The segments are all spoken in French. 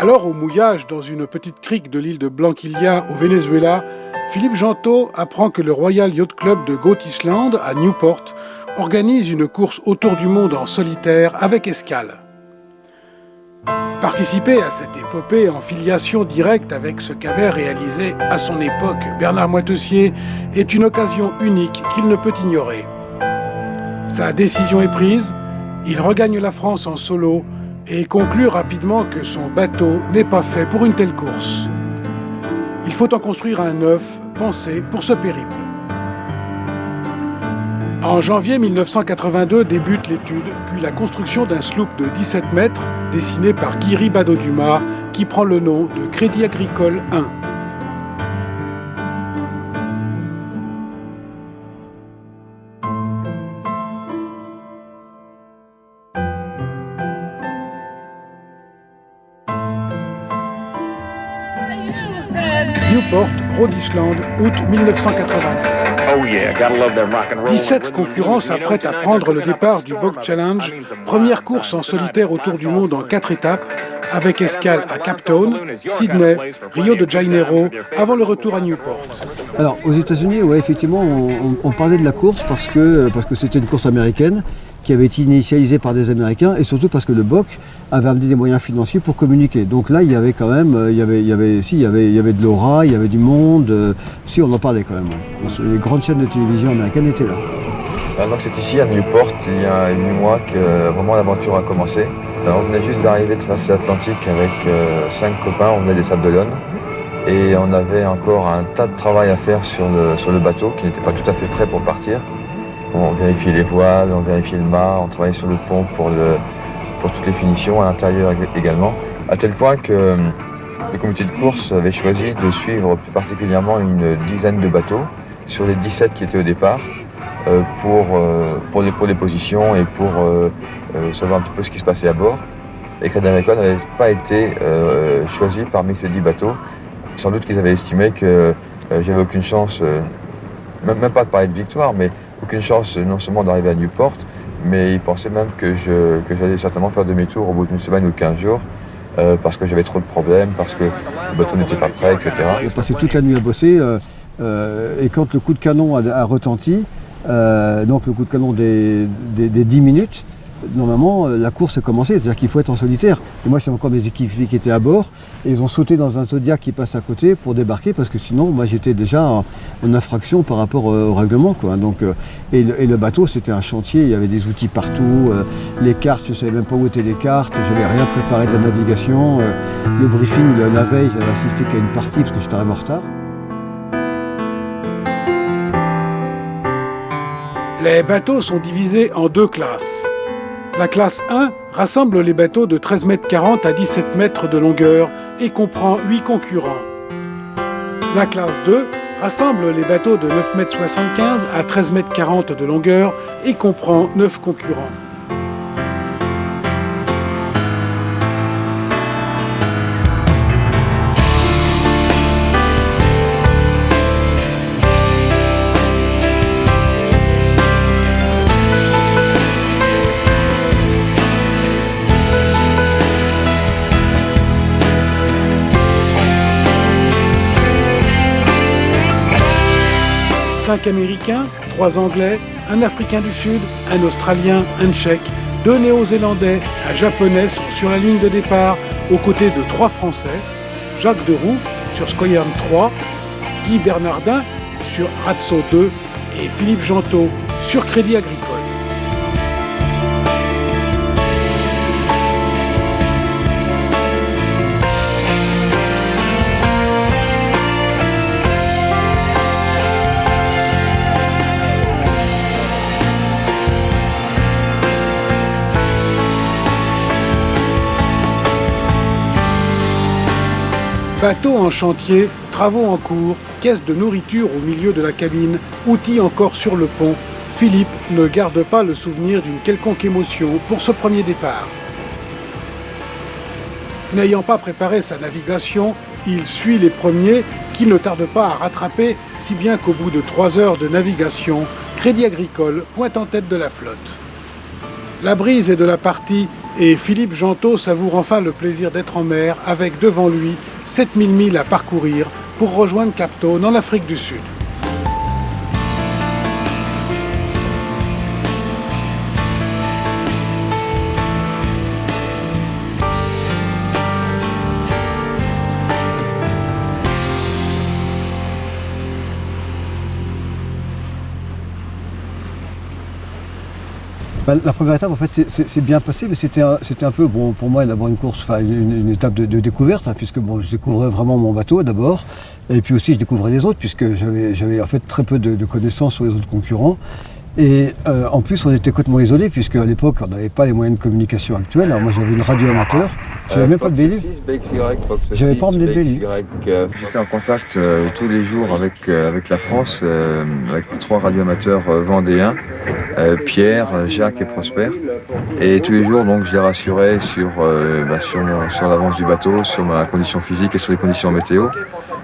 Alors au mouillage dans une petite crique de l'île de Blanquilla au Venezuela, Philippe Gentot apprend que le Royal Yacht Club de Goat Island à Newport organise une course autour du monde en solitaire avec escale. Participer à cette épopée en filiation directe avec ce qu'avait réalisé à son époque Bernard Moitessier est une occasion unique qu'il ne peut ignorer. Sa décision est prise, il regagne la France en solo et conclut rapidement que son bateau n'est pas fait pour une telle course. Il faut en construire un neuf, pensé pour ce périple. En janvier 1982 débute l'étude, puis la construction d'un sloop de 17 mètres dessiné par Guy Ribado-Dumas qui prend le nom de Crédit Agricole 1. Newport, Rhode Island, août 1982. 17 concurrents s'apprêtent à prendre le départ du Boat Challenge, première course en solitaire autour du monde en 4 étapes, avec escale à Cape Town, Sydney, Rio de Janeiro, avant le retour à Newport. Alors aux États-Unis, ouais, effectivement, on parlait de la course parce que c'était une course américaine qui avait été initialisée par des Américains et surtout parce que le BOC avait amené des moyens financiers pour communiquer. Donc là, il y avait quand même, il y avait de l'aura, il y avait du monde. Si, on en parlait quand même. Ouais. Les grandes chaînes de télévision américaines étaient là. Donc c'est ici à Newport, il y a 8 mois que vraiment l'aventure a commencé. Alors, on venait juste d'arriver de traverser l'Atlantique avec 5 copains, on venait des Sables d'Olonne. Et on avait encore un tas de travail à faire sur le bateau qui n'était pas tout à fait prêt pour partir. On vérifiait les voiles, on vérifiait le mât, on travaillait sur le pont pour toutes les finitions, à l'intérieur également. À tel point que le comité de course avait choisi de suivre plus particulièrement une dizaine de bateaux sur les 17 qui étaient au départ pour les positions et pour savoir un petit peu ce qui se passait à bord. Et Crédit Agricole n'avait pas été choisi parmi ces 10 bateaux. Sans doute qu'ils avaient estimé que j'avais aucune chance, même pas de parler de victoire, mais aucune chance non seulement d'arriver à Newport, mais ils pensaient même que j'allais certainement faire demi-tour au bout d'une semaine ou 15 jours, parce que j'avais trop de problèmes, parce que le bateau n'était pas prêt, etc. J'ai passé toute la nuit à bosser, et quand le coup de canon a retenti, donc le coup de canon des 10 minutes, normalement la course a commencé, c'est-à-dire qu'il faut être en solitaire. Et moi j'ai encore mes équipiers qui étaient à bord et ils ont sauté dans un Zodiac qui passe à côté pour débarquer parce que sinon moi j'étais déjà en infraction par rapport au règlement, quoi. Donc, et le bateau c'était un chantier, il y avait des outils partout, les cartes, je ne savais même pas où étaient les cartes, je n'avais rien préparé de la navigation, le briefing la veille j'avais assisté qu'à une partie parce que j'étais arrivé en retard. Les bateaux sont divisés en 2 classes. La classe 1 rassemble les bateaux de 13,40 m à 17 m de longueur et comprend 8 concurrents. La classe 2 rassemble les bateaux de 9,75 m à 13,40 m de longueur et comprend 9 concurrents. Cinq Américains, 3 Anglais, un Africain du Sud, un Australien, un Tchèque, 2 Néo-Zélandais, un Japonais sont sur la ligne de départ aux côtés de 3 Français, Jacques Deroux sur Scoyern 3, Guy Bernardin sur Razzo 2 et Philippe Gentot sur Crédit Agricole. Bateau en chantier, travaux en cours, caisse de nourriture au milieu de la cabine, outils encore sur le pont, Philippe ne garde pas le souvenir d'une quelconque émotion pour ce premier départ. N'ayant pas préparé sa navigation, il suit les premiers qu'il ne tarde pas à rattraper, si bien qu'au bout de 3 heures de navigation, Crédit Agricole pointe en tête de la flotte. La brise est de la partie Et Philippe Gentot savoure enfin le plaisir d'être en mer avec devant lui 7000 milles à parcourir pour rejoindre Cape Town en Afrique du Sud. La première étape, en fait, c'est bien passé, mais c'était un peu, bon, pour moi, d'abord une course, enfin, une étape de découverte, hein, puisque bon, je découvrais vraiment mon bateau d'abord, et puis aussi je découvrais les autres, puisque j'avais en fait très peu de connaissances sur les autres concurrents. Et en plus, on était complètement isolés, puisque à l'époque, on n'avait pas les moyens de communication actuels. Alors moi, j'avais une radio amateur, j'avais même pas de BLU. J'avais pas de BLU. J'étais en contact tous les jours avec la France, avec 3 radioamateurs vendéens, Pierre, Jacques et Prosper. Et tous les jours, donc, je les rassurais sur l'avance du bateau, sur ma condition physique et sur les conditions météo.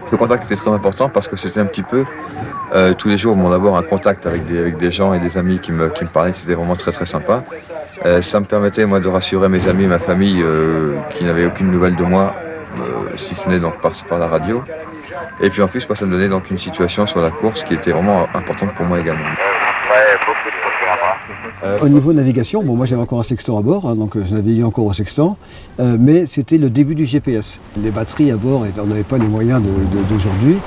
Le contact était très important parce que c'était un petit peu tous les jours, d'abord un contact avec des gens et des amis qui me parlaient, c'était vraiment très très sympa. Ça me permettait moi de rassurer mes amis et ma famille qui n'avaient aucune nouvelle de moi, si ce n'est donc par la radio. Et puis en plus, ça me donnait donc une situation sur la course qui était vraiment importante pour moi également. Au niveau navigation, bon, moi j'avais encore un sextant à bord, hein, donc je naviguais encore au sextant, mais c'était le début du GPS. Les batteries à bord, on n'avait pas les moyens d'aujourd'hui,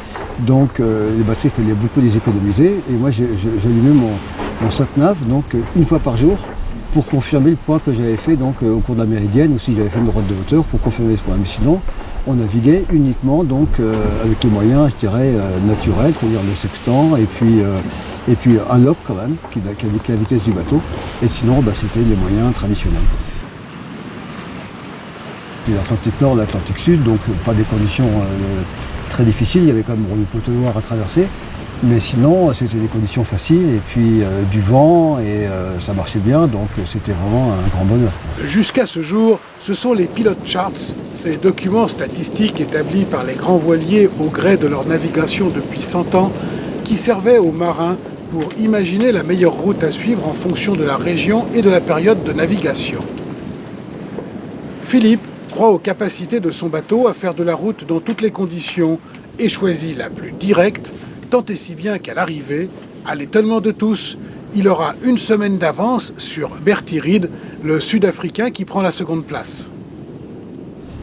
donc les batteries, il fallait beaucoup les économiser, et moi j'allumais mon sat-nav donc une fois par jour pour confirmer le point que j'avais fait donc, au cours de la méridienne, ou si j'avais fait une droite de hauteur pour confirmer ce point. Mais sinon, on naviguait uniquement donc, avec les moyens, je dirais, naturels, c'est-à-dire le sextant, et puis un log quand même, qui indiquait la vitesse du bateau, et sinon c'était les moyens traditionnels. Puis l'Atlantique Nord, l'Atlantique Sud, donc pas des conditions très difficiles, il y avait quand même le poteau noir à traverser, mais sinon c'était des conditions faciles, et puis du vent, et ça marchait bien, donc c'était vraiment un grand bonheur. Jusqu'à ce jour, ce sont les pilot charts, ces documents statistiques établis par les grands voiliers au gré de leur navigation depuis 100 ans, qui servaient aux marins pour imaginer la meilleure route à suivre en fonction de la région et de la période de navigation. Philippe croit aux capacités de son bateau à faire de la route dans toutes les conditions et choisit la plus directe, tant et si bien qu'à l'arrivée, à l'étonnement de tous, il aura une semaine d'avance sur Bertie Reed, le Sud-Africain qui prend la seconde place.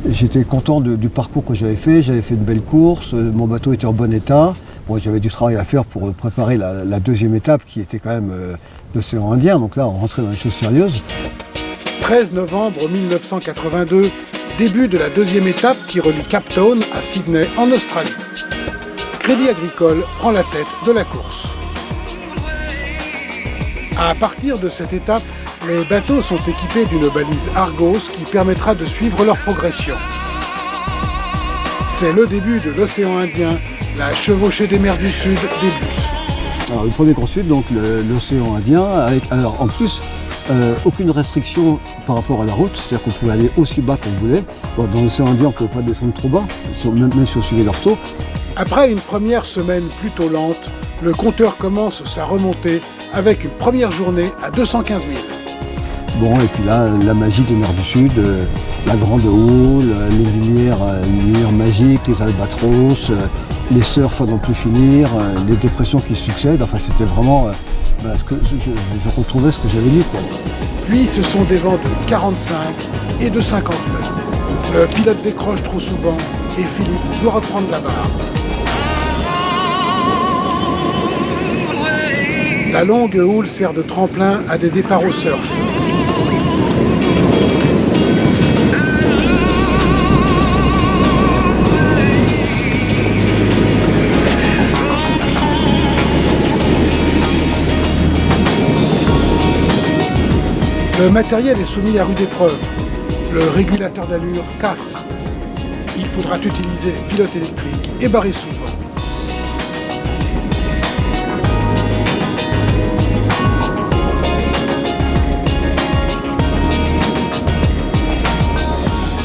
J'étais content du parcours que j'avais fait une belle course, mon bateau était en bon état. Bon, j'avais du travail à faire pour préparer la deuxième étape qui était quand même l'océan Indien, donc là on rentrait dans les choses sérieuses. 13 novembre 1982, début de la deuxième étape qui relie Cape Town à Sydney en Australie. Crédit Agricole prend la tête de la course. À partir de cette étape, les bateaux sont équipés d'une balise Argos qui permettra de suivre leur progression. C'est le début de l'océan Indien. La chevauchée des mers du Sud débute. Alors, le premier Grand Sud, donc l'océan Indien, avec alors en plus aucune restriction par rapport à la route, c'est-à-dire qu'on pouvait aller aussi bas qu'on voulait. Bon, dans l'océan Indien, on ne pouvait pas descendre trop bas, même si on suivait leur taux. Après une première semaine plutôt lente, le compteur commence sa remontée avec une première journée à 215 000. Bon, et puis là, la magie des mers du Sud, la grande houle, les lumières magiques, les albatros, les surfs à n'en plus finir, les dépressions qui succèdent. Enfin, c'était vraiment ce que je retrouvais ce que j'avais lu, quoi. Puis ce sont des vents de 45 et de 50 nœuds. Le pilote décroche trop souvent et Philippe doit reprendre la barre. La longue houle sert de tremplin à des départs au surf. Le matériel est soumis à rude épreuve. Le régulateur d'allure casse. Il faudra utiliser les pilotes électriques et barrer sous le vent.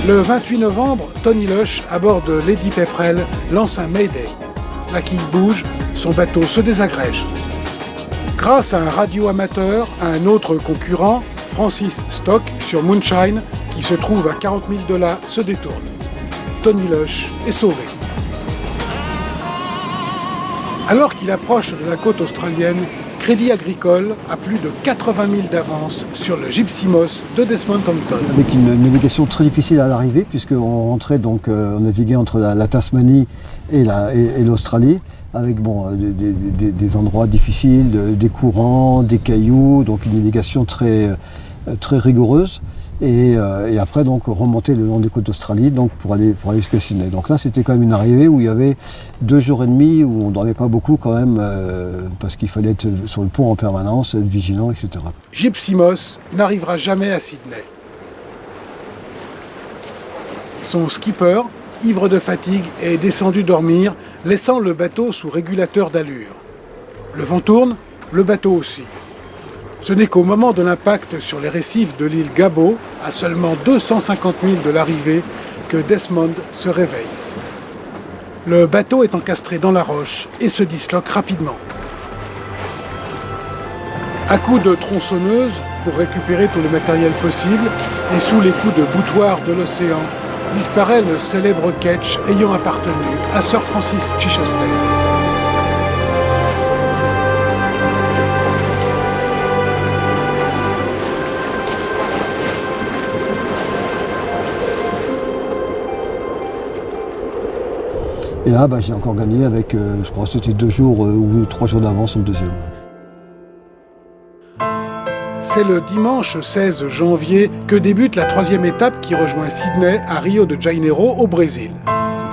Le 28 novembre, Tony Lush, à bord de Lady Pepperell, lance un Mayday. La quille bouge, son bateau se désagrège. Grâce à un radio amateur, un autre concurrent, Francis Stock sur Moonshine, qui se trouve à 40 000 $, se détourne. Tony Lush est sauvé. Alors qu'il approche de la côte australienne, Crédit Agricole a plus de 80 000 d'avance sur le Gypsy Moss de Desmond Hampton. Avec une navigation très difficile à l'arrivée, puisqu'on rentrait donc, on naviguait entre la Tasmanie et l'Australie, avec des endroits difficiles, des courants, des cailloux, donc une navigation très rigoureuse. Et après donc remonter le long des côtes d'Australie donc pour aller jusqu'à Sydney. Donc là c'était quand même une arrivée où il y avait 2 jours et demi où on ne dormait pas beaucoup quand même parce qu'il fallait être sur le pont en permanence, être vigilant, etc. Gypsy Moss n'arrivera jamais à Sydney. Son skipper, ivre de fatigue, est descendu dormir, laissant le bateau sous régulateur d'allure. Le vent tourne, le bateau aussi. Ce n'est qu'au moment de l'impact sur les récifs de l'île Gabo, à seulement 250 000 de l'arrivée, que Desmond se réveille. Le bateau est encastré dans la roche et se disloque rapidement. À coups de tronçonneuse pour récupérer tout le matériel possible et sous les coups de boutoir de l'océan, disparaît le célèbre ketch ayant appartenu à Sir Francis Chichester. Et là, j'ai encore gagné avec, je crois que c'était 2 jours ou 3 jours d'avance en deuxième. C'est le dimanche 16 janvier que débute la 3e étape qui rejoint Sydney à Rio de Janeiro au Brésil.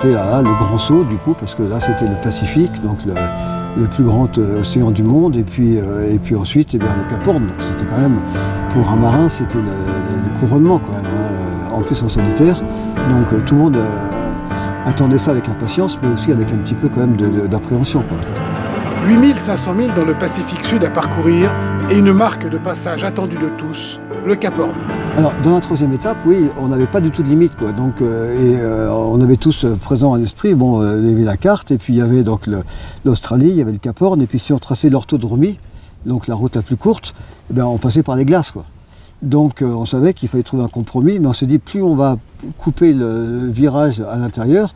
C'était là le grand saut du coup, parce que là c'était le Pacifique, donc le plus grand océan du monde, et puis ensuite le Cap Horn. Donc c'était quand même, pour un marin, c'était le couronnement quand même, hein, en plus en solitaire. Donc tout le monde attendait ça avec impatience, mais aussi avec un petit peu quand même d'appréhension. 8500 milles dans le Pacifique Sud à parcourir et une marque de passage attendue de tous, le Cap Horn. Alors dans la 3e étape, oui, on n'avait pas du tout de limite, quoi. Donc, on avait tous présent à l'esprit, il y avait la carte, et puis il y avait donc l'Australie, il y avait le Cap Horn, et puis si on traçait l'orthodromie, donc la route la plus courte, on passait par les glaces, quoi. Donc on savait qu'il fallait trouver un compromis, mais on s'est dit plus on va couper le virage à l'intérieur,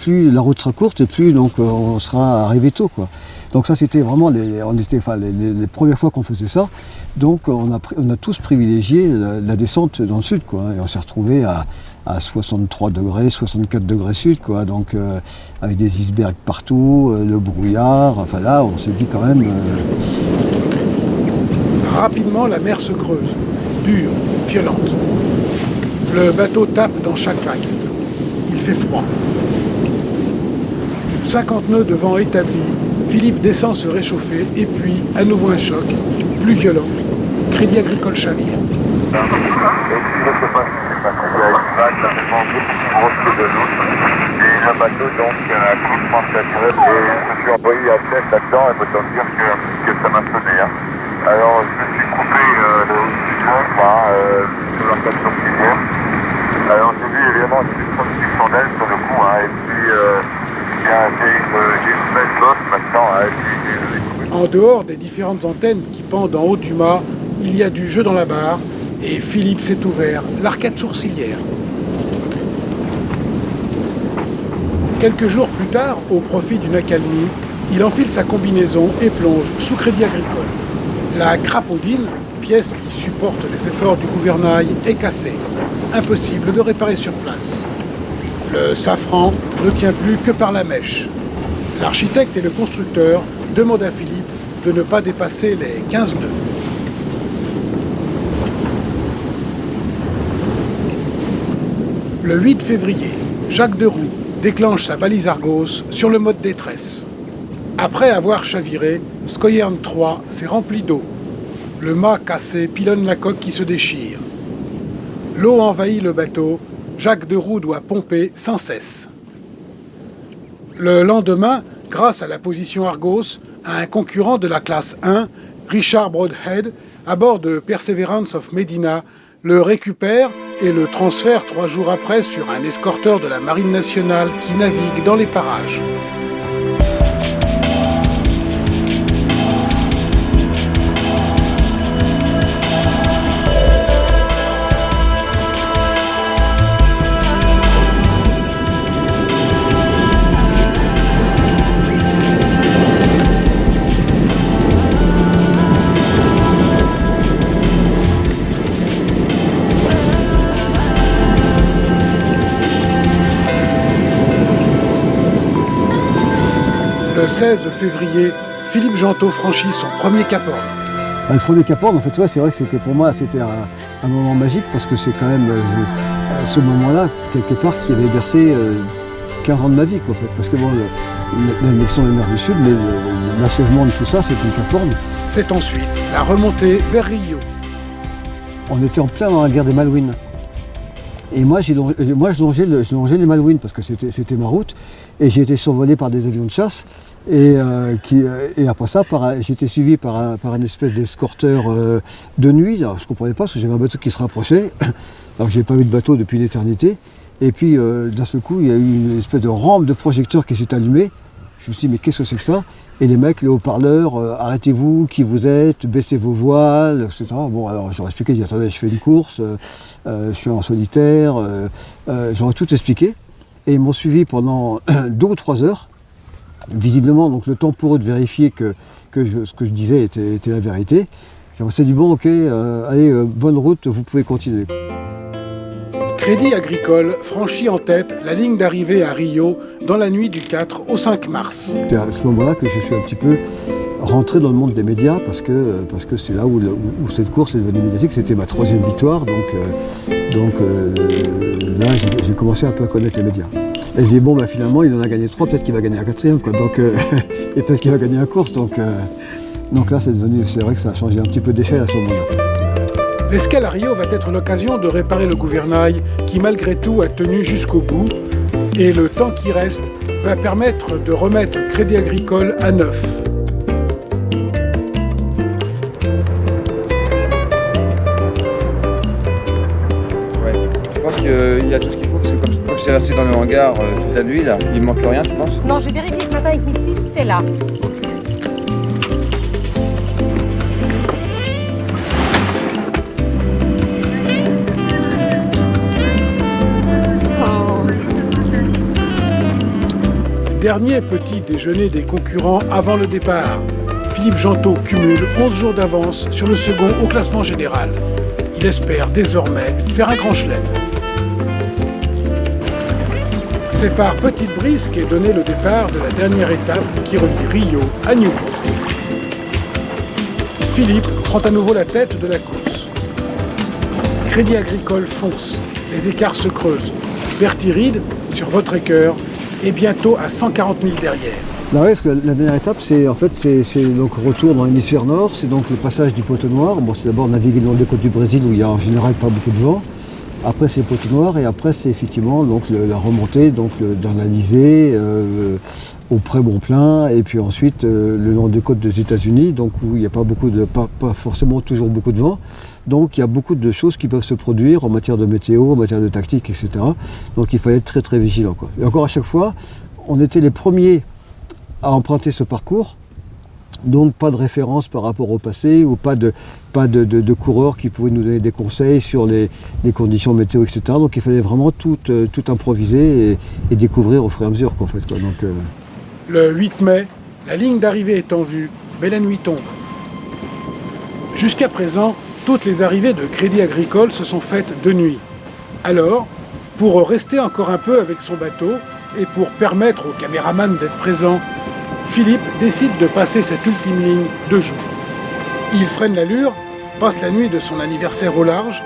plus la route sera courte et plus donc on sera arrivé tôt, quoi. Donc ça c'était vraiment les premières fois qu'on faisait ça. Donc on a tous privilégié la descente dans le sud, quoi. Et on s'est retrouvé à 63 degrés, 64 degrés sud, quoi. Donc avec des icebergs partout, le brouillard. Enfin là on s'est dit quand même. Rapidement la mer se creuse. Dure, violente. Le bateau tape dans chaque vague. Il fait froid. 50 nœuds de vent établis, Philippe descend se réchauffer et puis, à nouveau un choc, plus violent. Crédit Agricole chavire. Je ne sais pas ce qui s'est passé. Il y a une vague certainement beaucoup plus grosse que de l'autre. Et le bateau donc a complètement saturé. Et je me suis envoyé à tête là-dedans et autant dire que ça m'a sonné. Hein. Alors je me suis coupé le haut du tronc, sur la station pilière. Alors j'ai vu évidemment une petite chandelle sur le coup, hein, et puis j'ai une belle bosse maintenant. Hein, en dehors des différentes antennes qui pendent en haut du mât, il y a du jeu dans la barre et Philippe s'est ouvert l'arcade sourcilière. Quelques jours plus tard, au profit d'une accalmie, il enfile sa combinaison et plonge sous Crédit Agricole. La crapaudine, pièce qui supporte les efforts du gouvernail, est cassée. Impossible de réparer sur place. Le safran ne tient plus que par la mèche. L'architecte et le constructeur demandent à Philippe de ne pas dépasser les 15 nœuds. Le 8 février, Jacques Deroux déclenche sa balise Argos sur le mode détresse. Après avoir chaviré, Scoiern 3 s'est rempli d'eau. Le mât cassé pilonne la coque qui se déchire. L'eau envahit le bateau. Jacques Deroux doit pomper sans cesse. Le lendemain, grâce à la position Argos, un concurrent de la classe 1, Richard Broadhead, à bord de Perseverance of Medina, le récupère et le transfère 3 jours après sur un escorteur de la Marine nationale qui navigue dans les parages. 16 février, Philippe Gentot franchit son premier Cap Horn. Le premier Cap Horn, en fait, c'est vrai que c'était pour moi un moment magique parce que c'est quand même ce moment-là, quelque part, qui avait bercé 15 ans de ma vie, quoi, en fait. Parce que bon, l'annexion des mers du Sud, mais l'achèvement de tout ça, c'était le Cap Horn. C'est ensuite la remontée vers Rio. On était en plein dans la guerre des Malouines. Et moi, je longeais les Malouines parce que c'était ma route. Et j'ai été survolé par des avions de chasse. Et après ça, j'ai été suivi par une espèce d'escorteur de nuit. Alors, je ne comprenais pas parce que j'avais un bateau qui se rapprochait. Alors que je n'avais pas vu de bateau depuis une éternité. Et puis d'un seul coup, il y a eu une espèce de rampe de projecteurs qui s'est allumée. Je me suis dit, mais qu'est-ce que c'est que ça? Et les mecs, les haut-parleurs, arrêtez-vous, qui vous êtes, baissez vos voiles, etc. Bon, alors j'aurais expliqué, j'ai dit, attendez, je fais une course, je suis en solitaire, j'aurais tout expliqué. Et ils m'ont suivi pendant 2 ou 3 heures. Visiblement, donc le temps pour eux de vérifier que ce que je disais était la vérité. J'ai dit, du bon, ok, allez, bonne route, vous pouvez continuer. Crédit Agricole franchit en tête la ligne d'arrivée à Rio dans la nuit du 4 au 5 mars. C'est à ce moment-là que je suis un petit peu rentré dans le monde des médias parce que c'est là où cette course est devenue médiatique. C'était ma 3e victoire, donc là j'ai commencé un peu à connaître les médias. Et je dis bon, finalement il en a gagné 3, peut-être qu'il va gagner un 4e, quoi. Donc, et peut-être qu'il va gagner la course. Donc là c'est vrai que ça a changé un petit peu d'échelle à ce moment-là. L'escale à Rio va être l'occasion de réparer le gouvernail qui malgré tout a tenu jusqu'au bout et le temps qui reste va permettre de remettre Crédit Agricole à neuf. Ouais. Je pense qu'il y a tout ce qu'il faut parce que comme c'est resté dans le hangar toute la nuit, là, il ne manque rien, tu penses? Non, j'ai vérifié ce matin avec Mitzi, tout est là. Dernier petit déjeuner des concurrents avant le départ. Philippe Gentot cumule 11 jours d'avance sur le second au classement général. Il espère désormais faire un grand chelem. C'est par petite brise qu'est donné le départ de la dernière étape qui relie Rio à Newport. Philippe prend à nouveau la tête de la course. Crédit Agricole fonce, les écarts se creusent. Bertie Reed, sur votre écœur, est bientôt à 140 000 derrière. Bah ouais, parce que la dernière étape, c'est donc retour dans l'hémisphère nord, c'est donc le passage du Poteau Noir. Bon, c'est d'abord naviguer dans les côtes du Brésil où il y a en général pas beaucoup de vent. Après c'est le Poteau Noir et après c'est effectivement donc la remontée dans l'Alizé, au Pré Bonplein et puis ensuite le long des côtes des États-Unis, donc où il n'y a pas forcément toujours beaucoup de vent. Donc il y a beaucoup de choses qui peuvent se produire en matière de météo, en matière de tactique, etc. Donc il fallait être très très vigilant, quoi. Et encore à chaque fois, on était les premiers à emprunter ce parcours. Donc pas de référence par rapport au passé ou pas de coureurs qui pouvaient nous donner des conseils sur les conditions météo, etc. Donc il fallait vraiment tout improviser et découvrir au fur et à mesure, quoi, en fait, quoi. Donc, Le 8 mai, la ligne d'arrivée est en vue, mais la nuit tombe. Jusqu'à présent, toutes les arrivées de Crédit Agricole se sont faites de nuit. Alors, pour rester encore un peu avec son bateau et pour permettre aux caméramans d'être présents, Philippe décide de passer cette ultime ligne de jour. Il freine l'allure, passe la nuit de son anniversaire au large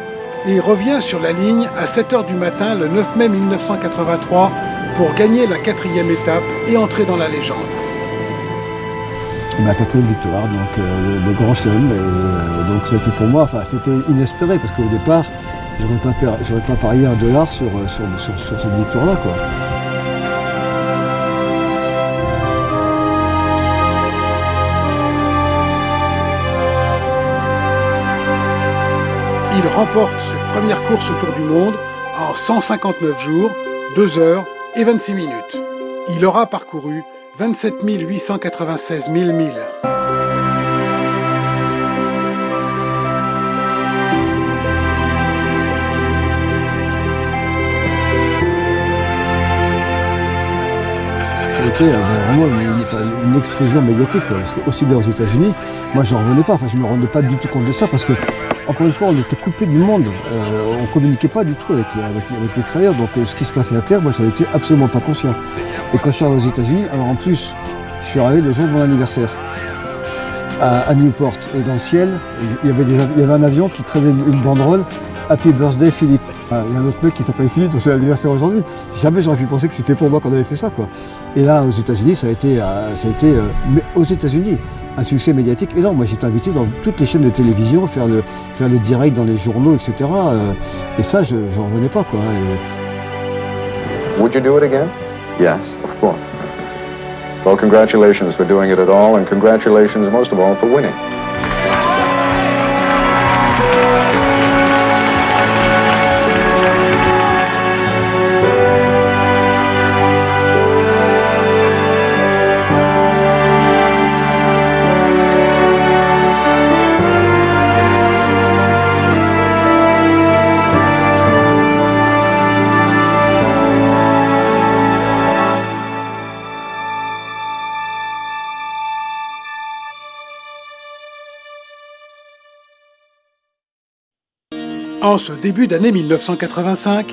et revient sur la ligne à 7h du matin le 9 mai 1983 pour gagner la 4e étape et entrer dans la légende. Ma 4e victoire, donc le Grand Chelem, et donc c'était pour moi, c'était inespéré parce qu'au départ, j'aurais pas parié $1 sur cette victoire-là, quoi. Il remporte cette première course autour du monde en 159 jours, 2 heures et 26 minutes. Il aura parcouru 27 896 000 milles. Ça a été vraiment une explosion médiatique, quoi, parce que aussi bien aux États-Unis, moi j'en revenais pas, je me rendais pas du tout compte de ça parce que encore une fois, on était coupé du monde, on ne communiquait pas du tout avec l'extérieur, donc ce qui se passait à terre, moi j'en étais absolument pas conscient. Et quand je suis arrivé aux États-Unis, alors en plus, je suis arrivé le jour de mon anniversaire à Newport. Et dans le ciel, il y avait un avion qui traînait une banderole « Happy Birthday Philippe ». Il y a un autre mec qui s'appelle Philippe, donc c'est l'anniversaire aujourd'hui. Jamais j'aurais pu penser que c'était pour moi qu'on avait fait ça, quoi. Et là, aux États-Unis, ça a été mais aux États-Unis, un succès médiatique énorme. Moi, j'étais invité dans toutes les chaînes de télévision, faire le direct dans les journaux, etc. Et ça, je n'en revenais pas, quoi. Would you do it again? Yes, of course. Well, congratulations for doing it at all, and congratulations most of all for winning. En ce début d'année 1985,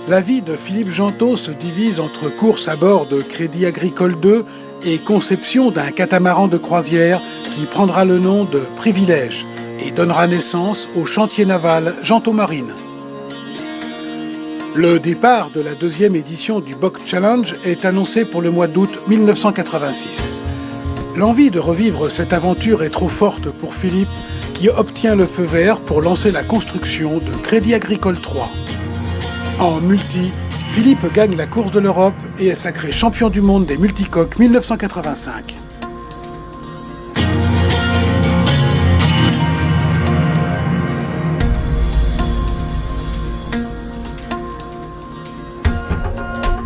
la vie de Philippe Gentot se divise entre course à bord de Crédit Agricole 2 et conception d'un catamaran de croisière qui prendra le nom de Privilège et donnera naissance au chantier naval Gentot Marine. Le départ de la deuxième édition du Box Challenge est annoncé pour le mois d'août 1986. L'envie de revivre cette aventure est trop forte pour Philippe, qui obtient le feu vert pour lancer la construction de Crédit Agricole 3. En multi, Philippe gagne la course de l'Europe et est sacré champion du monde des multicoques 1985.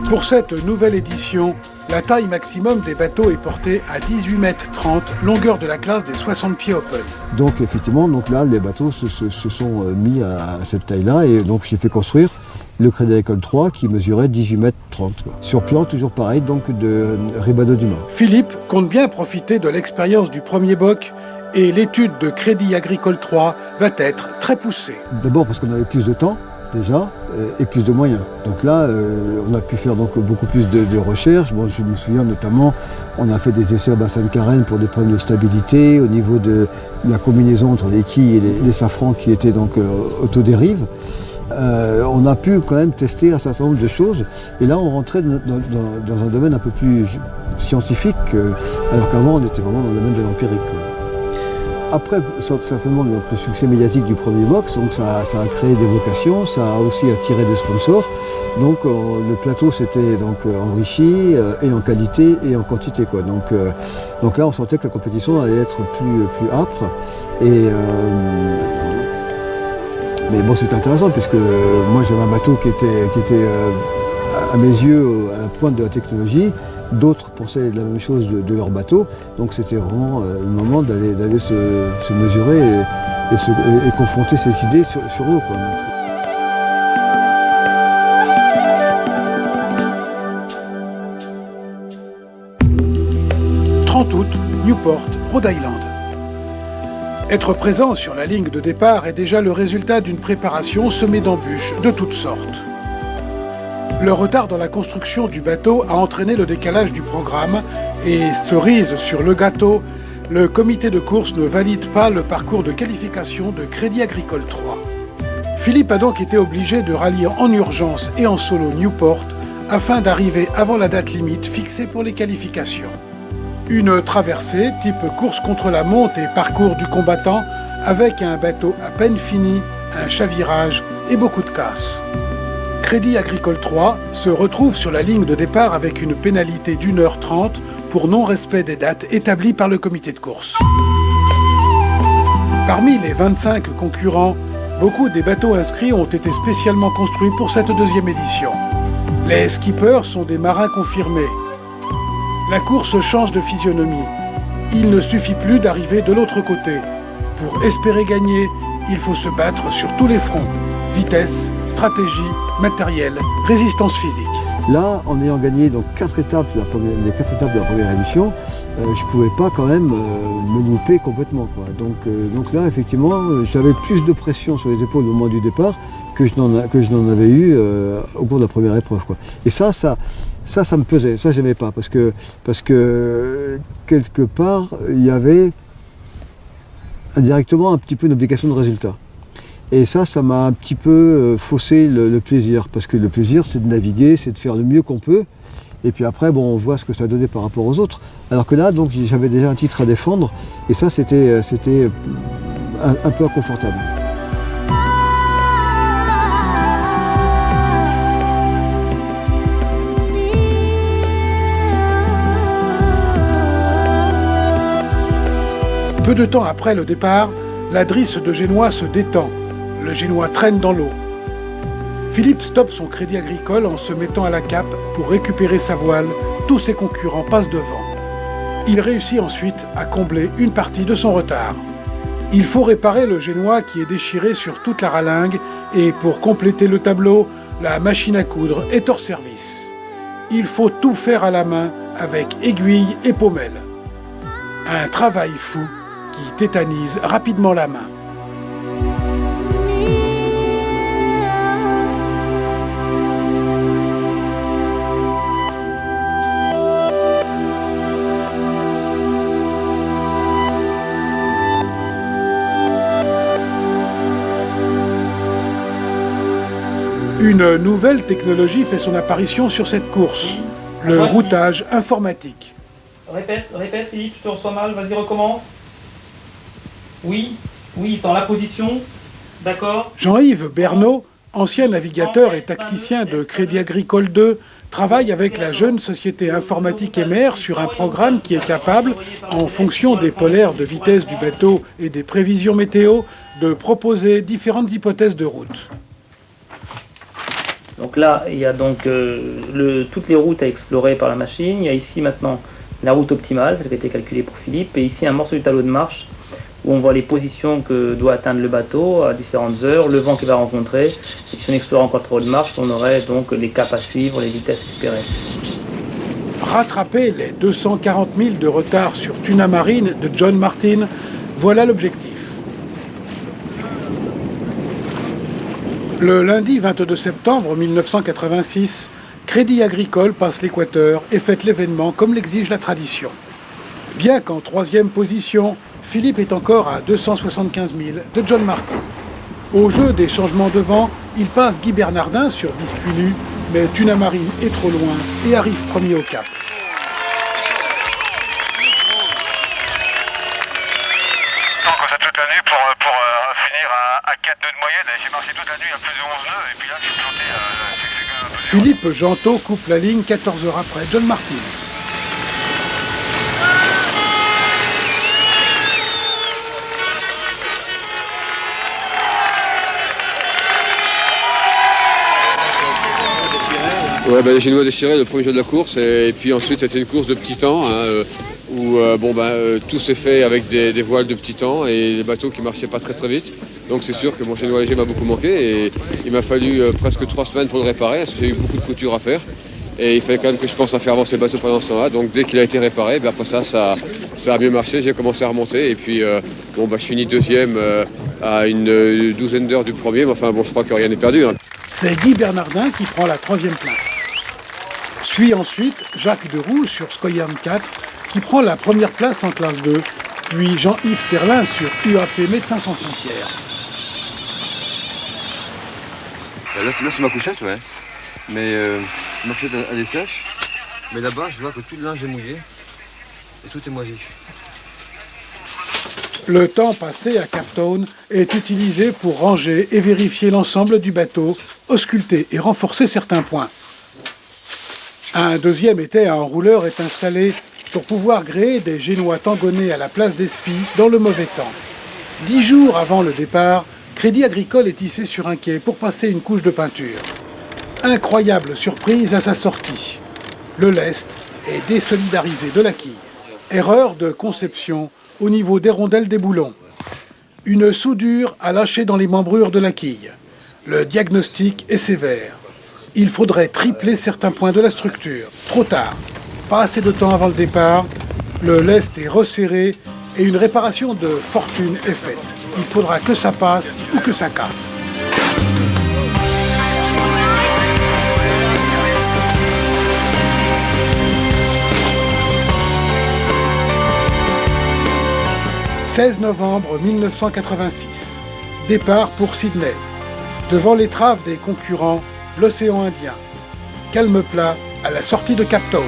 Pour cette nouvelle édition, la taille maximum des bateaux est portée à 18,30 m, longueur de la classe des 60 pieds open. Donc effectivement, là, les bateaux se sont mis à cette taille-là, et donc j'ai fait construire le Crédit Agricole 3 qui mesurait 18,30 m. Sur plan, toujours pareil, donc de Ribado Dumas. Philippe compte bien profiter de l'expérience du premier BOC et l'étude de Crédit Agricole 3 va être très poussée. D'abord parce qu'on avait plus de temps, déjà, et plus de moyens. Donc là, on a pu faire donc beaucoup plus de recherches. Bon, je me souviens notamment, on a fait des essais à bassin de carène pour des problèmes de stabilité, au niveau de la combinaison entre les quilles et les safrans qui étaient donc autodérives. On a pu quand même tester un certain nombre de choses, et là on rentrait dans un domaine un peu plus scientifique, alors qu'avant on était vraiment dans le domaine de l'empirique. Après, certainement, le succès médiatique du premier box, donc ça a créé des vocations, ça a aussi attiré des sponsors. Donc le plateau s'était donc enrichi et en qualité et en quantité, quoi. Donc là, on sentait que la compétition allait être plus âpre. Mais bon, c'était intéressant puisque moi j'avais un bateau qui était à mes yeux à la pointe de la technologie. D'autres pensaient de la même chose de leur bateau, donc c'était vraiment le moment d'aller se mesurer et confronter ses idées sur l'eau, quoi. 30 août, Newport, Rhode Island. Être présent sur la ligne de départ est déjà le résultat d'une préparation semée d'embûches de toutes sortes. Le retard dans la construction du bateau a entraîné le décalage du programme et, cerise sur le gâteau, le comité de course ne valide pas le parcours de qualification de Crédit Agricole 3. Philippe a donc été obligé de rallier en urgence et en solo Newport afin d'arriver avant la date limite fixée pour les qualifications. Une traversée type course contre la monte et parcours du combattant avec un bateau à peine fini, un chavirage et beaucoup de casse. Crédit Agricole 3 se retrouve sur la ligne de départ avec une pénalité d'1h30 pour non-respect des dates établies par le comité de course. Parmi les 25 concurrents, beaucoup des bateaux inscrits ont été spécialement construits pour cette deuxième édition. Les skippers sont des marins confirmés. La course change de physionomie. Il ne suffit plus d'arriver de l'autre côté. Pour espérer gagner, il faut se battre sur tous les fronts. Vitesse, stratégie, matériel, résistance physique. Là, en ayant gagné donc 4 étapes, les 4 étapes de la première édition, je ne pouvais pas quand même me louper complètement, quoi. Donc là, effectivement, j'avais plus de pression sur les épaules au moment du départ que je n'en avais eu au cours de la première épreuve, quoi. Et ça me pesait, ça j'aimais pas, parce que quelque part, il y avait indirectement un petit peu une obligation de résultat. Et ça m'a un petit peu faussé le plaisir, parce que le plaisir, c'est de naviguer, c'est de faire le mieux qu'on peut, et puis après, bon, on voit ce que ça donnait par rapport aux autres. Alors que là, donc, j'avais déjà un titre à défendre, et ça, c'était un peu inconfortable. Peu de temps après le départ, la drisse de Génois se détend. Le Génois traîne dans l'eau. Philippe stoppe son Crédit Agricole en se mettant à la cape pour récupérer sa voile. Tous ses concurrents passent devant. Il réussit ensuite à combler une partie de son retard. Il faut réparer le Génois qui est déchiré sur toute la ralingue et pour compléter le tableau, la machine à coudre est hors service. Il faut tout faire à la main avec aiguille et pommelle. Un travail fou qui tétanise rapidement la main. Une nouvelle technologie fait son apparition sur cette course, le routage informatique. Répète Philippe, je te reçois mal, vas-y recommence. Oui, dans la position, d'accord. Jean-Yves Bernot, ancien navigateur et tacticien de Crédit Agricole 2, travaille avec la jeune société informatique Emer sur un programme qui est capable, en fonction des polaires de vitesse du bateau et des prévisions météo, de proposer différentes hypothèses de route. Donc là, il y a donc toutes les routes à explorer par la machine. Il y a ici maintenant la route optimale, celle qui a été calculée pour Philippe, et ici un morceau du tableau de marche où on voit les positions que doit atteindre le bateau à différentes heures, le vent qu'il va rencontrer. Et si on explore encore trop de marche, on aurait donc les caps à suivre, les vitesses espérées. Rattraper les 240 000 de retard sur Tuna Marine de John Martin, voilà l'objectif. Le lundi 22 septembre 1986, Crédit Agricole passe l'équateur et fête l'événement comme l'exige la tradition. Bien qu'en troisième position, Philippe est encore à 275 000 de John Martin. Au jeu des changements de vent, il passe Guy Bernardin sur biscuit nu, mais Tuna Marine est trop loin et arrive premier au cap. Encore ça toute la nuit pour finir à 4 nœuds de moyenne. J'ai marché toute la nuit à plus de 11 nœuds et puis là je suis planté à... Philippe Gentot coupe la ligne 14 heures après John Martin. Ouais, les Génois déchirés le premier jour de la course et puis ensuite c'était une course de petit temps où tout s'est fait avec des voiles de petit temps et des bateaux qui marchaient pas très vite. Donc c'est sûr que mon Génois léger m'a beaucoup manqué et il m'a fallu presque 3 semaines pour le réparer parce que j'ai eu beaucoup de couture à faire et il fallait quand même que je pense à faire avancer le bateau pendant ce temps-là. Donc dès qu'il a été réparé, après ça a mieux marché, j'ai commencé à remonter et puis je finis deuxième à une douzaine d'heures du premier, mais enfin je crois que rien n'est perdu. C'est Guy Bernardin qui prend la 3e place. Suit ensuite Jacques Deroux sur Skoyan 4 qui prend la première place en classe 2, puis Jean-Yves Terlin sur UAP Médecins sans frontières. Là c'est ma couchette, ouais. Mais ma couchette elle est sèche. Mais là-bas je vois que tout le linge est mouillé et tout est moisi. Le temps passé à Cape Town est utilisé pour ranger et vérifier l'ensemble du bateau, ausculter et renforcer certains points. Un deuxième étai à enrouleur est installé pour pouvoir gréer des Génois tangonnés à la place d'Espy dans le mauvais temps. 10 jours avant le départ, Crédit Agricole est hissé sur un quai pour passer une couche de peinture. Incroyable surprise à sa sortie. Le lest est désolidarisé de la quille. Erreur de conception au niveau des rondelles des boulons. Une soudure a lâché dans les membrures de la quille. Le diagnostic est sévère. Il faudrait tripler certains points de la structure. Trop tard. Pas assez de temps avant le départ. Le lest est resserré et une réparation de fortune est faite. Il faudra que ça passe ou que ça casse. 16 novembre 1986. Départ pour Sydney. Devant l'étrave des concurrents, l'océan Indien. Calme plat à la sortie de Cape Town.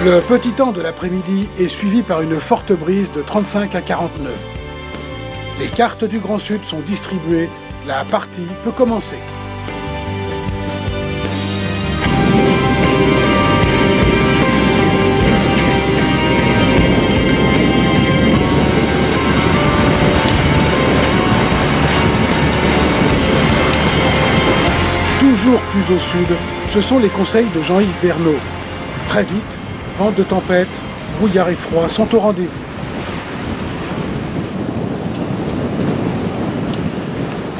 Le petit temps de l'après-midi est suivi par une forte brise de 35 à 40 nœuds. Les cartes du Grand Sud sont distribuées, la partie peut commencer. Toujours plus au sud, ce sont les conseils de Jean-Yves Bernot. Très vite, vent de tempête, brouillard et froid sont au rendez-vous.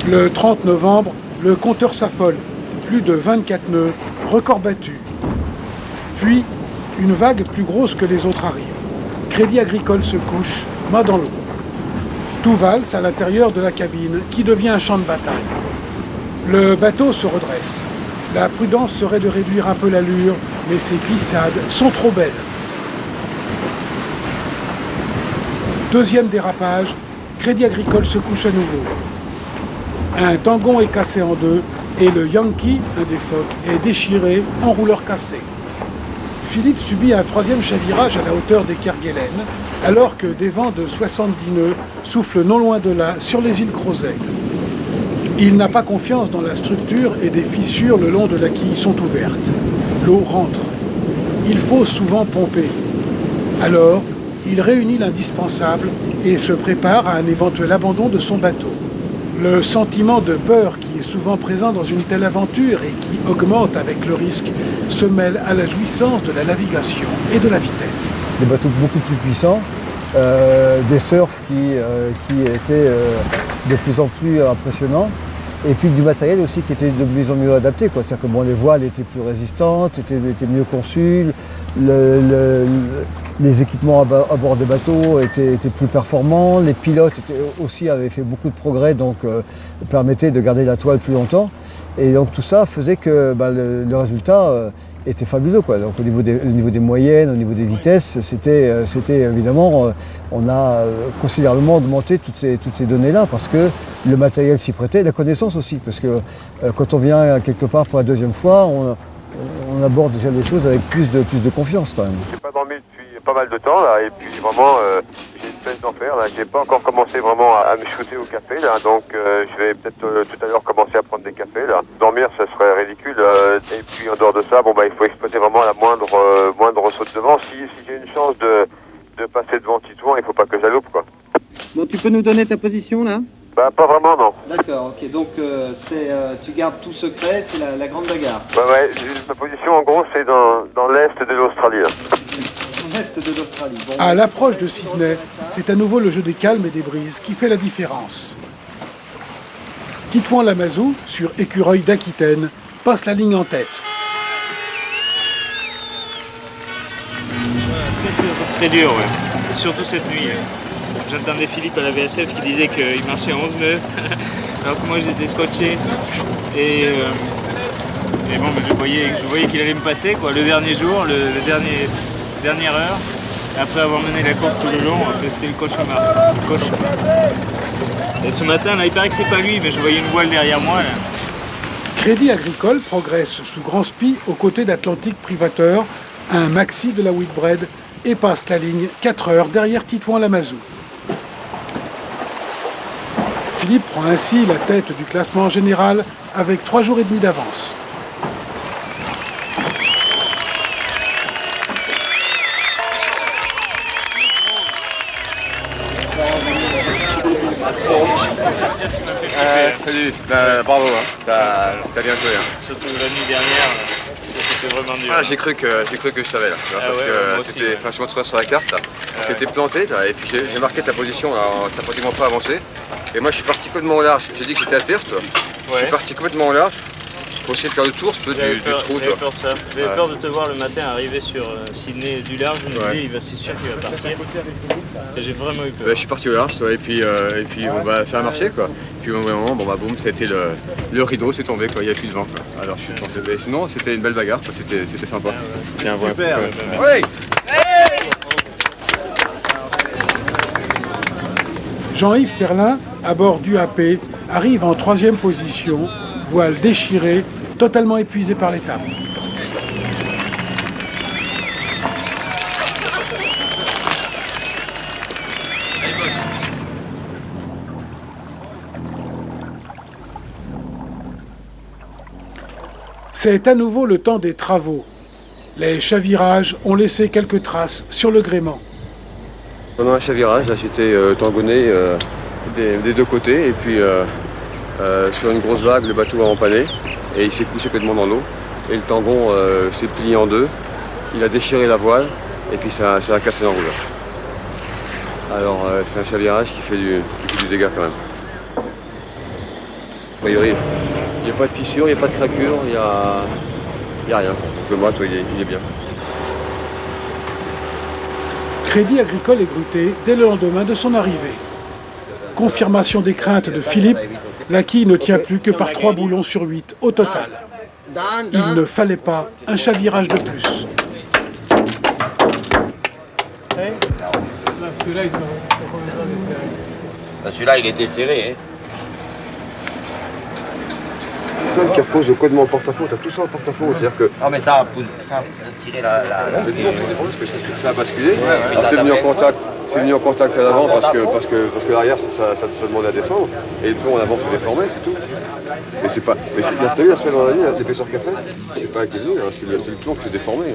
Le 30 novembre, le compteur s'affole. Plus de 24 nœuds, record battu. Puis, une vague plus grosse que les autres arrive. Crédit Agricole se couche, main dans l'eau. Tout valse à l'intérieur de la cabine, qui devient un champ de bataille. Le bateau se redresse. La prudence serait de réduire un peu l'allure, mais ces glissades sont trop belles. Deuxième dérapage, Crédit Agricole se couche à nouveau. Un tangon est cassé en deux et le Yankee, un des phoques, est déchiré, enrouleur cassé. Philippe subit un troisième chavirage à la hauteur des Kerguelen, alors que des vents de 70 nœuds soufflent non loin de là, sur les îles Crozet. Il n'a pas confiance dans la structure et des fissures le long de la quille sont ouvertes. L'eau rentre. Il faut souvent pomper. Alors, il réunit l'indispensable et se prépare à un éventuel abandon de son bateau. Le sentiment de peur qui est souvent présent dans une telle aventure et qui augmente avec le risque se mêle à la jouissance de la navigation et de la vitesse. Des bateaux beaucoup plus puissants, des surfs qui étaient de plus en plus impressionnants. Et puis du matériel aussi qui était de mieux en mieux adapté. C'est-à-dire que les voiles étaient plus résistantes, étaient mieux conçues, les équipements à bord des bateaux étaient plus performants, les pilotes aussi avaient fait beaucoup de progrès, donc permettaient de garder la toile plus longtemps. Et donc tout ça faisait que le résultat était fabuleux. Donc au niveau des moyennes, au niveau des vitesses, c'était évidemment, on a considérablement augmenté toutes ces données-là parce que le matériel s'y prêtait, la connaissance aussi, parce que quand on vient quelque part pour la deuxième fois, on aborde déjà les choses avec plus de confiance quand même. J'ai pas dormi depuis pas mal de temps là, et puis vraiment j'ai une peine d'enfer là. J'ai pas encore commencé vraiment à me shooter au café là, donc je vais peut-être tout à l'heure commencer à prendre des cafés là. Dormir ça serait ridicule, et puis en dehors de ça, il faut exploiter vraiment la moindre saute de vent. Si j'ai une chance de passer devant Titouan, il faut pas que je la loupe quoi. Bon, tu peux nous donner ta position là ? Pas vraiment, non. D'accord, ok. Donc tu gardes tout secret, c'est la grande bagarre. Ouais, ma position en gros c'est dans l'est de l'Australie. L'est de l'Australie. Bon, à l'approche de Sydney, c'est à nouveau le jeu des calmes et des brises qui fait la différence. Titouan Lamazou, sur Écureuil d'Aquitaine, passe la ligne en tête. Très dur, ouais. Surtout cette nuit. J'entendais Philippe à la VSF qui disait qu'il marchait à 11 nœuds, alors que moi j'étais scotché. Et bon, je voyais qu'il allait me passer, quoi. Le dernier jour, dernière heure, après avoir mené la course tout le long, c'était le cauchemar. Et ce matin, là, il paraît que c'est pas lui, mais je voyais une voile derrière moi. Là. Crédit Agricole progresse sous grand spi aux côtés d'Atlantique Privateur, un maxi de la Whitbread, et passe la ligne 4 heures derrière Titouan Lamazou. Philippe prend ainsi la tête du classement général avec 3 jours et demi d'avance. Salut, bravo, t'as bien joué. Surtout la nuit dernière, c'était vraiment dur. J'ai cru que je savais là, parce que je me trouvais sur la carte là, parce que t'es planté là, et puis j'ai marqué ta position là, t'as pratiquement pas avancé. Et moi je suis parti complètement au large, j'ai dit que j'étais à terre toi. Je suis parti complètement au large, Pour essayer de faire le tour, du trou. J'avais peur de ça. J'avais peur de te voir le matin arriver sur Sydney du large. Je me disais, c'est sûr qu'il va partir. Et j'ai vraiment eu peur. Je suis parti au large, toi, et puis bon, bah, ça a marché, quoi. Puis au moment, bon, bah, boum, ça a été le rideau, c'est tombé, quoi. Il n'y a plus de vent, quoi. Alors je suis pensé, mais sinon, c'était une belle bagarre, quoi. C'était sympa. Tiens, super. Ouais. Jean-Yves Terlin, à bord du AP, arrive en 3e position, voile déchirée, totalement épuisé par l'étape. C'est à nouveau le temps des travaux. Les chavirages ont laissé quelques traces sur le gréement. Pendant un chavirage, là, j'étais tangonné des deux côtés, et puis sur une grosse vague, le bateau a empanné, et il s'est couché complètement dans l'eau. Et le tangon s'est plié en deux, il a déchiré la voile, et puis ça a cassé l'enrouleur. Alors c'est un chavirage qui fait du dégât quand même. A priori, il n'y a pas de fissure, il n'y a pas de fracture, il n'y a rien. Donc le mât, il est bien. Crédit Agricole est gruté dès le lendemain de son arrivée. Confirmation des craintes de Philippe, la quille ne tient plus que par 3 boulons sur 8 au total. Il ne fallait pas un chavirage de plus. Celui-là, il était serré. Le carrefour, je code mon porte-à-faux, t'as tout ça en porte-à-faux, c'est-à-dire que... Non mais ça a tiré la... Mais disons, parce que ça a basculé, alors c'est venu en contact à l'avant parce que l'arrière ça demandait à descendre, et le plomb en avant se déformait, c'est tout. Mais c'est pas... Mais t'as vu la semaine dans la ligne, l'épaisseur qu'a fait, c'est pas avec les lignes, c'est le plomb qui s'est déformé.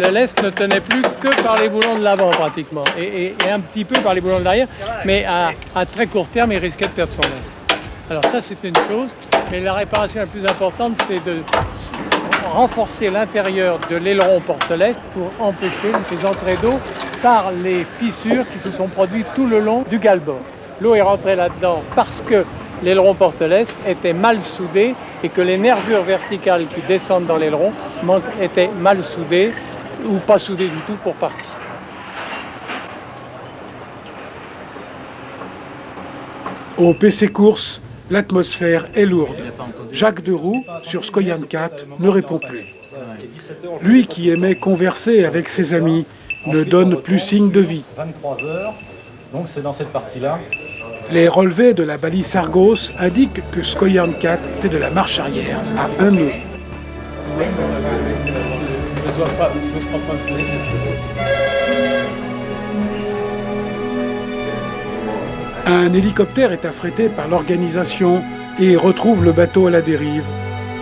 Le lest ne tenait plus que par les boulons de l'avant pratiquement, et un petit peu par les boulons de l'arrière, mais à très court terme, il risquait de perdre son lest. Alors ça, c'est une chose, mais la réparation la plus importante, c'est de renforcer l'intérieur de l'aileron porte-lest pour empêcher les entrées d'eau par les fissures qui se sont produites tout le long du galbord. L'eau est rentrée là-dedans parce que l'aileron porte-lest était mal soudé et que les nervures verticales qui descendent dans l'aileron étaient mal soudées ou pas soudées du tout pour partie. Au PC Course, l'atmosphère est lourde. Jacques Deroux, sur Skooyan 4, ne répond plus. Lui qui aimait converser avec ses amis ne donne plus signe de vie. 23 heures, donc c'est dans cette partie-là. Les relevés de la balise Argos indiquent que Skooyan 4 fait de la marche arrière à 1 nœud. Un hélicoptère est affrété par l'organisation et retrouve le bateau à la dérive.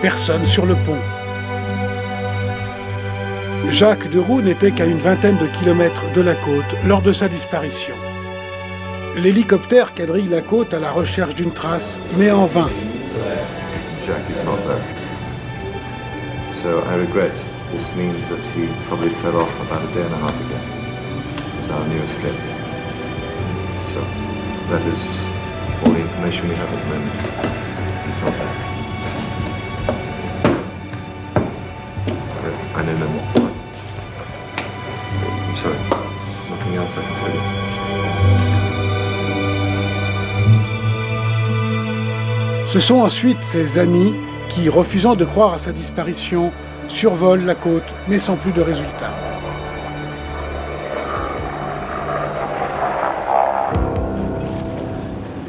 Personne sur le pont. Jacques Deroux n'était qu'à une vingtaine de kilomètres de la côte lors de sa disparition. L'hélicoptère quadrille la côte à la recherche d'une trace, mais en vain. Jack is not there. So I regret. This means that he probably fell off about a day and a half ago. It's our newest guess. So that is all the information we have at the moment. He's not there. I know no more. I'm sorry. Nothing else I can tell you. Ce sont ensuite ses amis qui, refusant de croire à sa disparition, survolent la côte, mais sans plus de résultats.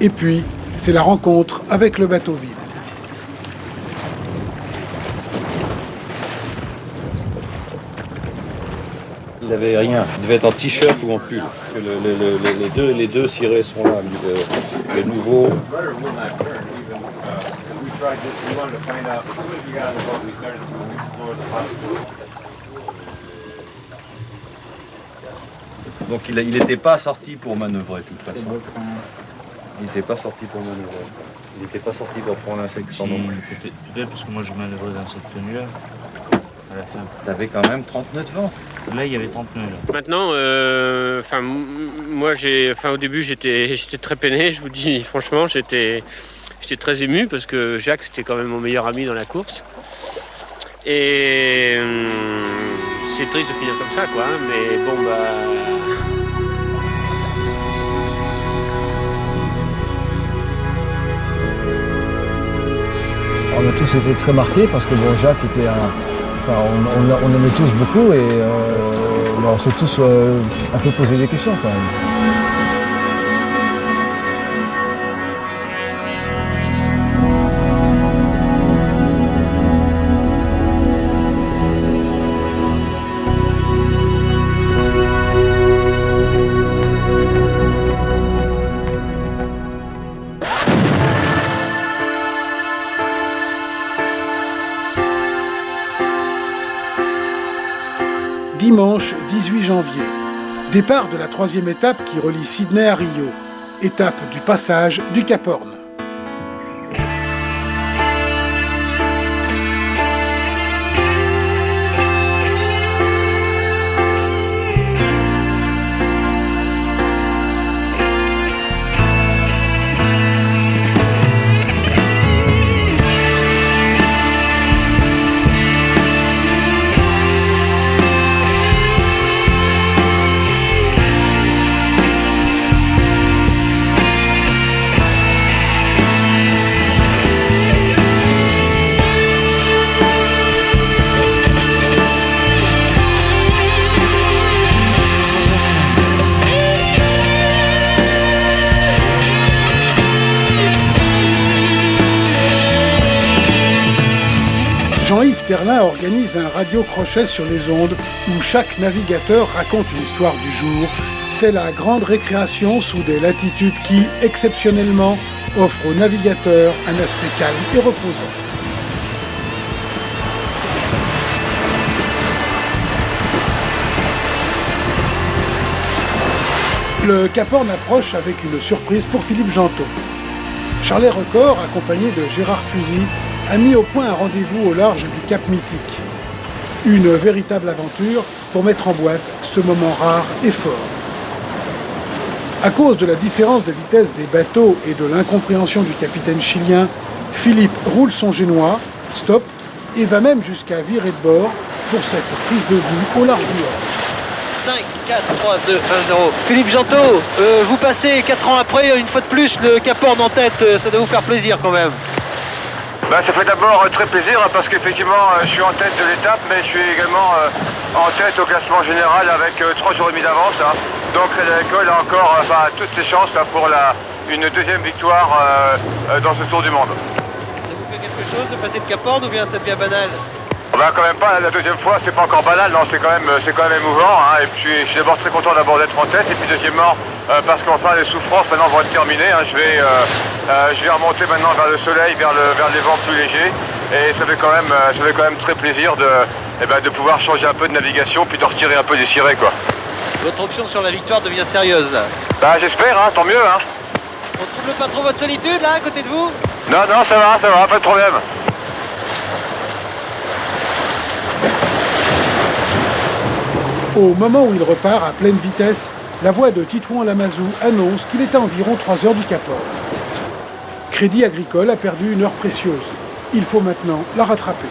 Et puis, c'est la rencontre avec le bateau vide. Il n'avait rien, il devait être en t-shirt ou en pull. Les deux cirés sont là, les nouveaux. Donc il n'était pas sorti pour manœuvrer de toute façon. Il n'était pas sorti pour manœuvrer. Il n'était pas sorti pour prendre un section non plus. Peut-être parce que moi je manœuvrais dans cette tenue-là. T'avais quand même 30 nœuds de vent. Là, il y avait 30 nœuds. Là. Maintenant, moi, au début, j'étais très peiné. Je vous dis, franchement, j'étais J'étais très ému parce que Jacques, c'était quand même mon meilleur ami dans la course. Et c'est triste de finir comme ça, quoi. Mais bon, On a tous été très marqués parce que bon, Jacques était on aimait tous beaucoup et on s'est tous un peu posé des questions quand même. Dimanche 18 janvier, départ de la 3e étape qui relie Sydney à Rio, étape du passage du Cap Horn. Jean-Yves Terlin organise un radio-crochet sur les ondes où chaque navigateur raconte une histoire du jour. C'est la grande récréation sous des latitudes qui, exceptionnellement, offrent aux navigateurs un aspect calme et reposant. Le Cap Horn approche avec une surprise pour Philippe Gentot. Charlet Record, accompagné de Gérard Fusy, a mis au point un rendez-vous au large du Cap Mythique. Une véritable aventure pour mettre en boîte ce moment rare et fort. À cause de la différence de vitesse des bateaux et de l'incompréhension du capitaine chilien, Philippe roule son génois, stop, et va même jusqu'à virer de bord pour cette prise de vue au large du Horn. 5, 4, 3, 2, 1, 0. Philippe Gentot, vous passez 4 ans après, une fois de plus, le Cap Horn en tête, ça doit vous faire plaisir quand même. Ça fait d'abord très plaisir parce qu'effectivement je suis en tête de l'étape, mais je suis également en tête au classement général avec 3 jours et demi d'avance. Donc l'école a encore toutes ses chances pour une deuxième victoire dans ce Tour du Monde. Ça vous fait quelque chose de passer le Cap Horn ou bien ça devient banal? Quand même pas, la deuxième fois c'est pas encore banal, non, c'est quand même émouvant. Et puis je suis d'abord très content d'abord d'être en tête, et puis deuxièmement parce qu'enfin les souffrances maintenant vont être terminées. Je vais remonter maintenant vers le soleil, vers les vents plus légers, et ça fait quand même très plaisir de pouvoir changer un peu de navigation, puis de retirer un peu des cirés, quoi. Votre option sur la victoire devient sérieuse là. J'espère, tant mieux. On trouve pas trop votre solitude là à côté de vous? Non, ça va, pas de problème. Au moment où il repart à pleine vitesse, la voix de Titouan Lamazou annonce qu'il est à environ 3 heures du Cap Horn. Crédit Agricole a perdu une heure précieuse. Il faut maintenant la rattraper.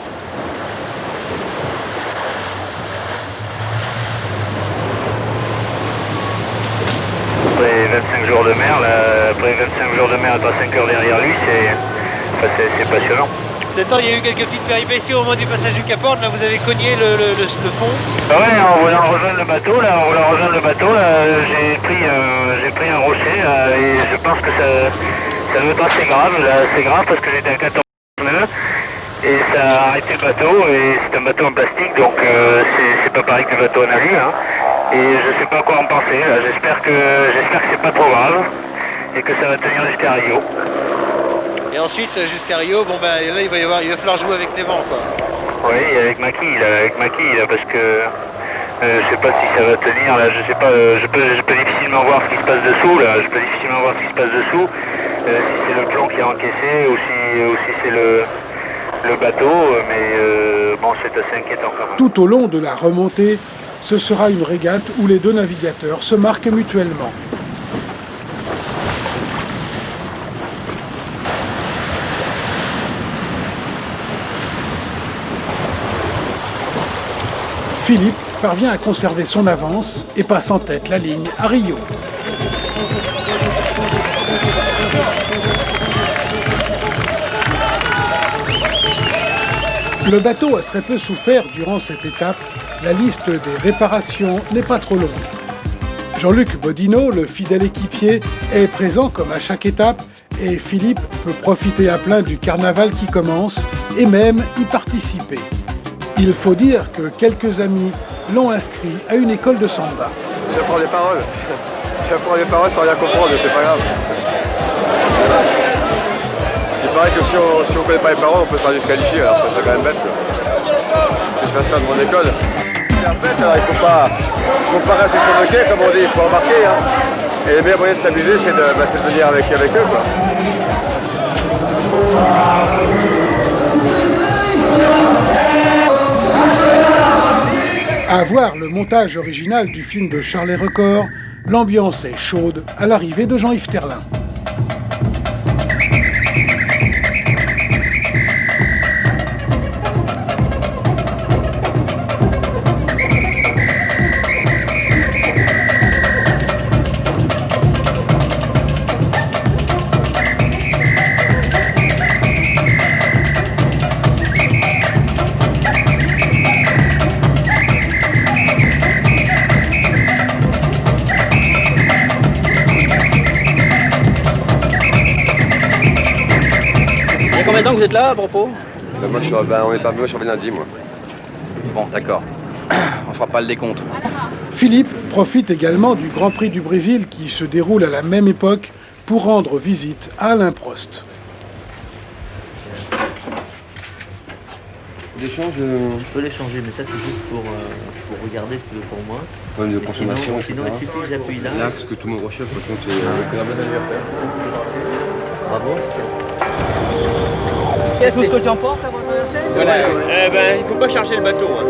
Après 25 jours de mer, être à 5 heures derrière lui, c'est passionnant. Peut-être il y a eu quelques petites péripéties au moment du passage du Cap Horn, là vous avez cogné le fond. En voulant rejoindre le bateau, j'ai pris un rocher et je pense que ça doit être assez grave. C'est grave parce que j'étais à 14 nœuds et ça a arrêté le bateau, et c'est un bateau en plastique, donc c'est pas pareil que le bateau en alu. Et je sais pas quoi en penser. J'espère que c'est pas trop grave et que ça va tenir jusqu'à Rio. Et ensuite jusqu'à Rio, là il va falloir jouer avec les vents, quoi. Oui, avec Maki, parce que je sais pas si ça va tenir, là, je sais pas, je peux difficilement voir ce qui se passe dessous, si c'est le plomb qui a encaissé ou si c'est le bateau, mais c'est assez inquiétant quand même. Tout au long de la remontée, ce sera une régate où les deux navigateurs se marquent mutuellement. Philippe parvient à conserver son avance et passe en tête la ligne à Rio. Le bateau a très peu souffert durant cette étape. La liste des réparations n'est pas trop longue. Jean-Luc Bodino, le fidèle équipier, est présent comme à chaque étape et Philippe peut profiter à plein du carnaval qui commence et même y participer. Il faut dire que quelques amis l'ont inscrit à une école de samba. J'apprends les paroles. J'apprends les paroles sans rien comprendre, c'est pas grave. Il paraît que si on ne connaît pas les paroles, on peut se faire disqualifier, alors ça serait quand même bête. Je fasse ça de mon école. C'est un bête, alors il ne faut pas rester sur le quai, comme on dit, il faut remarquer. Hein. Et le meilleur moyen de s'amuser, c'est de venir avec eux. Quoi. À voir le montage original du film de Charlet Record, l'ambiance est chaude à l'arrivée de Jean-Yves Terlin. Combien de temps que vous êtes là à propos? Moi, on est arrivé sur le lundi, moi. Bon, d'accord. On fera pas le décompte. Philippe profite également du Grand Prix du Brésil qui se déroule à la même époque pour rendre visite à Alain Prost. L'échange, Je peux l'échanger, mais ça c'est juste pour regarder ce que pour moi. Problème de consommation, sinon il suffit que j'appuie là. Là, ce que tout le monde recherche, par contre, c'est un bon anniversaire. Bravo. Qu'est-ce que tu emportes à votre anniversaire? Voilà, il faut pas charger le bateau. Hein.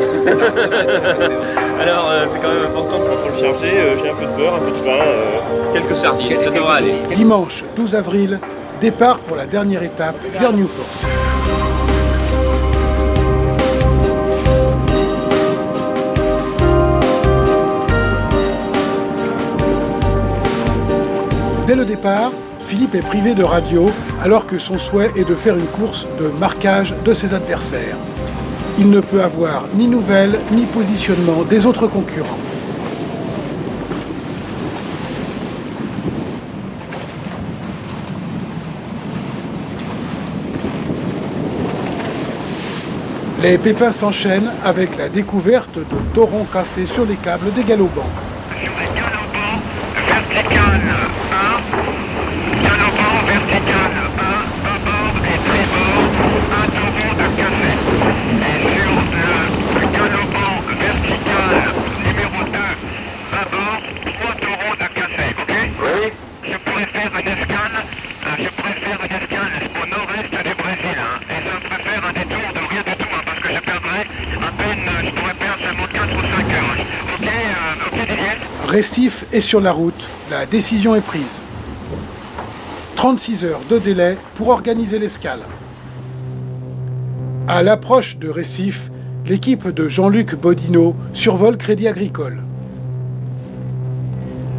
Alors c'est quand même important pour le charger. J'ai un peu de beurre, un peu de pain, quelques sardines, ça devrait aller. Dimanche 12 avril, départ pour la dernière étape vers Newport. Dès le départ, Philippe est privé de radio alors que son souhait est de faire une course de marquage de ses adversaires. Il ne peut avoir ni nouvelles ni positionnement des autres concurrents. Les pépins s'enchaînent avec la découverte de torons cassés sur les câbles des galopants. Sur les galopants, vertical 1, galopant vertical 1, bâbord et tribord, un taureau de café. Et sur le galopant vertical numéro 2, bâbord, 3 taureaux de café, ok? Oui. Je pourrais faire une escale au nord-est du Brésil, hein, et ça me fait faire un détour de rien du tout, hein, parce que je perdrais à peine, je pourrais perdre seulement 4 ou 5 heures. Ok, Didier? Recife est sur la route, la décision est prise. 36 heures de délai pour organiser l'escale. À l'approche de Recife, l'équipe de Jean-Luc Bodino survole Crédit Agricole.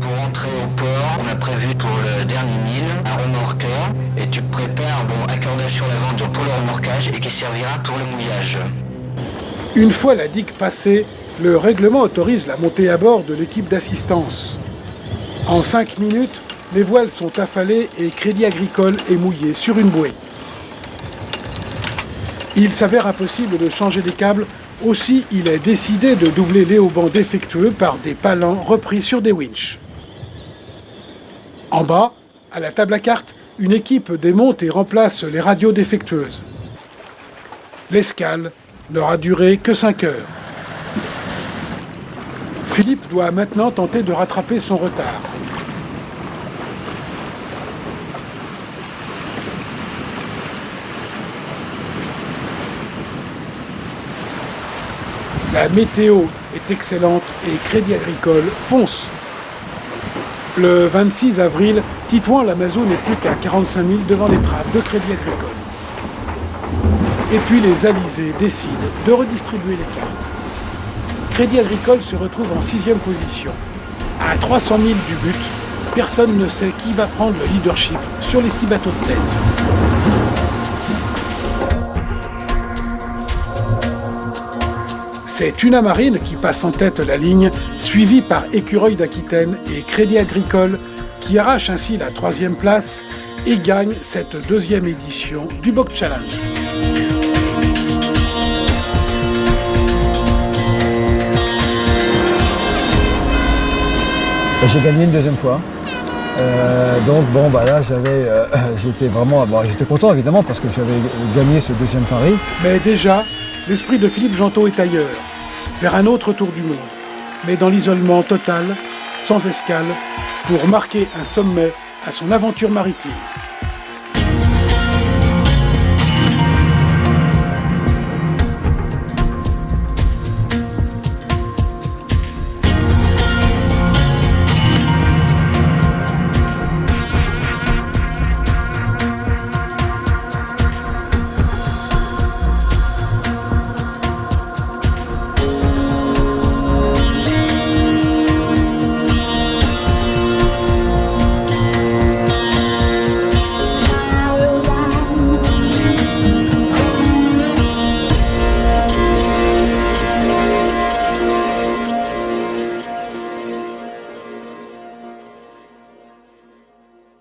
Pour entrer au port, on a prévu pour le dernier Nil un remorqueur et tu prépares accordage sur l'aventure pour le remorquage et qui servira pour le mouillage. Une fois la digue passée, le règlement autorise la montée à bord de l'équipe d'assistance. En 5 minutes, les voiles sont affalées et Crédit Agricole est mouillé sur une bouée. Il s'avère impossible de changer les câbles, aussi il est décidé de doubler les haubans défectueux par des palans repris sur des winches. En bas, à la table à cartes, une équipe démonte et remplace les radios défectueuses. L'escale n'aura duré que 5 heures. Philippe doit maintenant tenter de rattraper son retard. La météo est excellente et Crédit Agricole fonce. Le 26 avril, Titouan-Lamazou n'est plus qu'à 45 000 devant l'étrave de Crédit Agricole. Et puis les alizés décident de redistribuer les cartes. Crédit Agricole se retrouve en 6e position. À 300 000 du but, personne ne sait qui va prendre le leadership sur les 6 bateaux de tête. C'est Tunamarine qui passe en tête la ligne, suivie par Écureuil d'Aquitaine et Crédit Agricole, qui arrache ainsi la 3e place et gagne cette 2e édition du Boc Challenge. J'ai gagné une 2e fois. Donc bon, bah là, j'étais content évidemment parce que j'avais gagné ce 2e pari. Mais déjà, l'esprit de Philippe Gentot est ailleurs, vers un autre tour du monde, mais dans l'isolement total, sans escale, pour marquer un sommet à son aventure maritime.